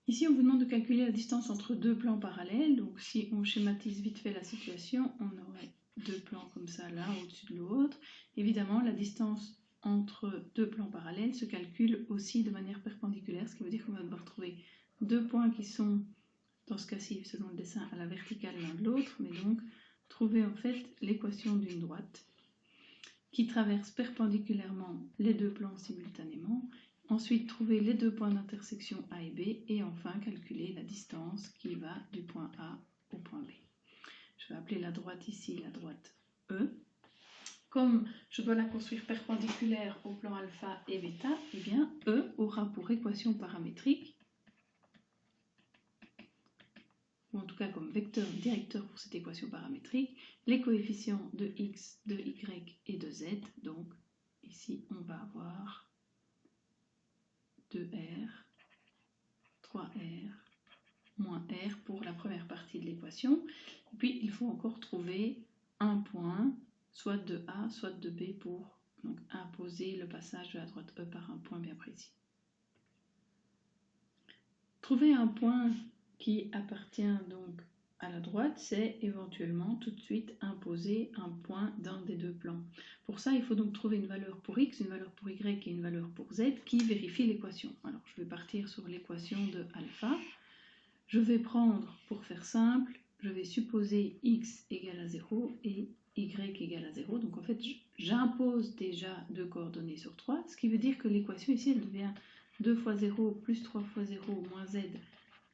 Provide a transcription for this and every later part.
Ici, on vous demande de calculer la distance entre deux plans parallèles. Donc, si on schématise vite fait la situation, on aurait deux plans comme ça, l'un au-dessus de l'autre. Évidemment, la distance entre deux plans parallèles se calcule aussi de manière perpendiculaire, ce qui veut dire qu'on va devoir trouver deux points qui sont, dans ce cas-ci, selon le dessin, à la verticale l'un de l'autre, mais donc trouver en fait l'équation d'une droite qui traverse perpendiculairement les deux plans simultanément. Ensuite, trouver les deux points d'intersection A et B et enfin calculer la distance qui va du point A au point B. Je vais appeler la droite ici la droite E. Comme je dois la construire perpendiculaire au plan alpha et bêta, eh bien E aura pour équation paramétrique, ou en tout cas comme vecteur directeur pour cette équation paramétrique, les coefficients de x, de y et de z. Donc ici on va avoir 2r, 3r, moins r pour la première partie de l'équation. Et puis il faut encore trouver un point, soit de A, soit de B, pour donc imposer le passage de la droite E par un point bien précis. Trouver un point qui appartient donc à la droite, c'est éventuellement tout de suite imposer un point d'un des deux plans. Pour ça, il faut donc trouver une valeur pour x, une valeur pour y et une valeur pour z qui vérifie l'équation. Alors, je vais partir sur l'équation de alpha. Je vais prendre, pour faire simple, je vais supposer x égale à 0 et y égale à 0. Donc en fait, j'impose déjà deux coordonnées sur 3, ce qui veut dire que l'équation ici, elle devient 2 fois 0 plus 3 fois 0 moins z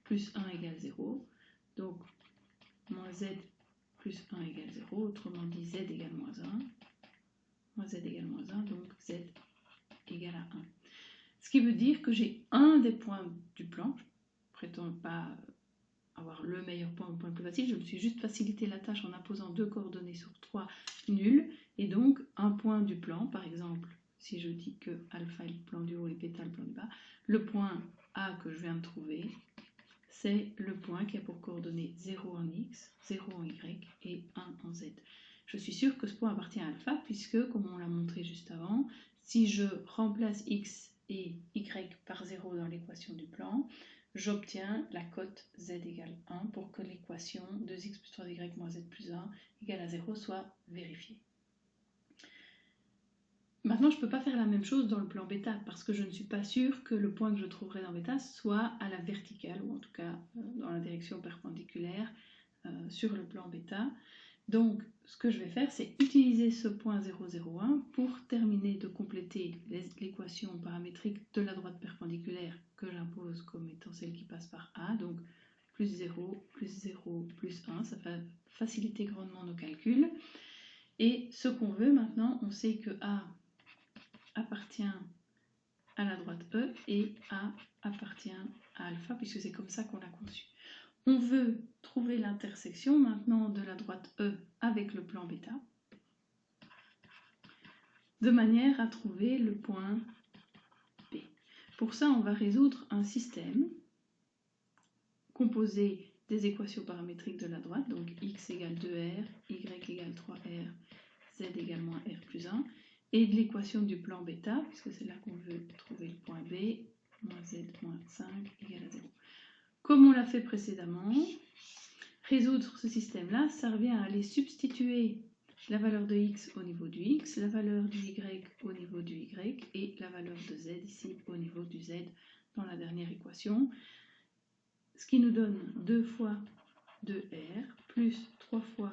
plus 1 égale 0. Donc, moins z plus 1 égale 0, autrement dit z égale moins 1. Moins z égale moins 1, donc z égale à 1. Ce qui veut dire que j'ai un des points du plan. Je ne prétends pas avoir le meilleur point ou le point le plus facile, je me suis juste facilité la tâche en imposant deux coordonnées sur 3 nulles, et donc un point du plan, par exemple, si je dis que alpha est le plan du haut et bêta le plan du bas, le point A que je viens de trouver, c'est le point qui a pour coordonnées 0 en x, 0 en y et 1 en z. Je suis sûre que ce point appartient à alpha puisque, comme on l'a montré juste avant, si je remplace x et y par 0 dans l'équation du plan, j'obtiens la cote z égale 1 pour que l'équation 2x plus 3y moins z plus 1 égale à 0 soit vérifiée. Maintenant, je ne peux pas faire la même chose dans le plan bêta parce que je ne suis pas sûre que le point que je trouverai dans bêta soit à la verticale ou en tout cas dans la direction perpendiculaire sur le plan bêta. Donc, ce que je vais faire, c'est utiliser ce point 0,01 pour terminer de compléter l'équation paramétrique de la droite perpendiculaire que j'impose comme étant celle qui passe par A. Donc, plus 0, plus 0, plus 1, ça va faciliter grandement nos calculs. Et ce qu'on veut maintenant, on sait que A appartient à la droite E et A appartient à alpha, puisque c'est comme ça qu'on l'a conçu. On veut trouver l'intersection maintenant de la droite E avec le plan bêta, de manière à trouver le point B. Pour ça, on va résoudre un système composé des équations paramétriques de la droite, donc x égale 2r, y égale 3r, z égale moins r plus 1, et de l'équation du plan bêta, puisque c'est là qu'on veut trouver le point B, moins z moins 5 égale à 0. Comme on l'a fait précédemment, résoudre ce système-là, ça revient à aller substituer la valeur de x au niveau du x, la valeur du y au niveau du y, et la valeur de z ici au niveau du z dans la dernière équation, ce qui nous donne 2 fois 2r plus 3 fois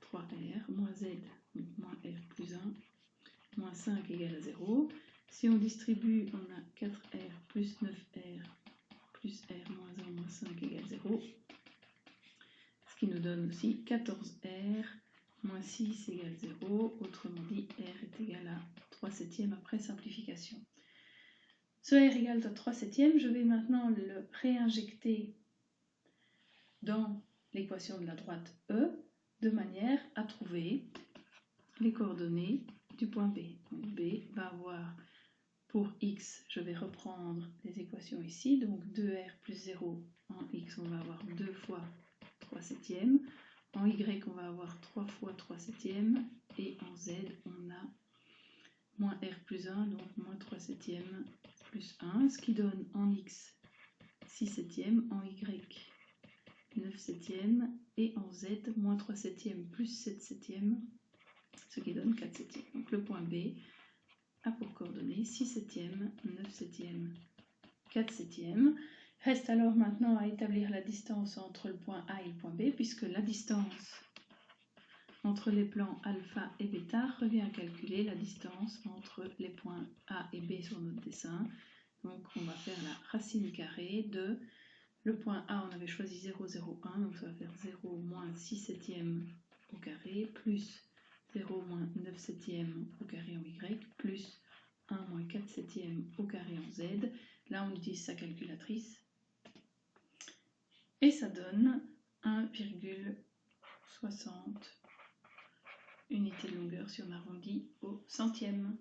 3r, moins z, donc moins r plus 1, moins 5 égale à 0. Si on distribue, on a 4r plus 9r plus r moins 1 moins 5 égale 0. Ce qui nous donne aussi 14r moins 6 égale 0. Autrement dit, r est égal à 3 septièmes après simplification. Ce r égale à 3 septièmes, je vais maintenant le réinjecter dans l'équation de la droite E de manière à trouver les coordonnées du point B. Donc B va avoir pour x, je vais reprendre les équations ici, donc 2r plus 0 en x, on va avoir 2 fois 3 septièmes, en y on va avoir 3 fois 3 septièmes, et en z on a moins r plus 1, donc moins 3 septièmes plus 1, ce qui donne en x 6 septièmes, en Y 9 septièmes et en Z moins 3 septièmes plus 7 septièmes, ce qui donne 4 septièmes. Donc le point B a pour coordonnées 6 septièmes, 9 septièmes, 4 septièmes. Reste alors maintenant à établir la distance entre le point A et le point B, puisque la distance entre les plans alpha et bêta revient à calculer la distance entre les points A et B sur notre dessin. Donc on va faire la racine carrée de le point A, on avait choisi 0, 0, 1, donc ça va faire 0 moins 6 septièmes au carré, plus 0 moins 9 septièmes au carré en Y, plus 1 moins 4 septièmes au carré en Z. Là on utilise sa calculatrice. Et ça donne 1,60 unités de longueur si on arrondit au centième.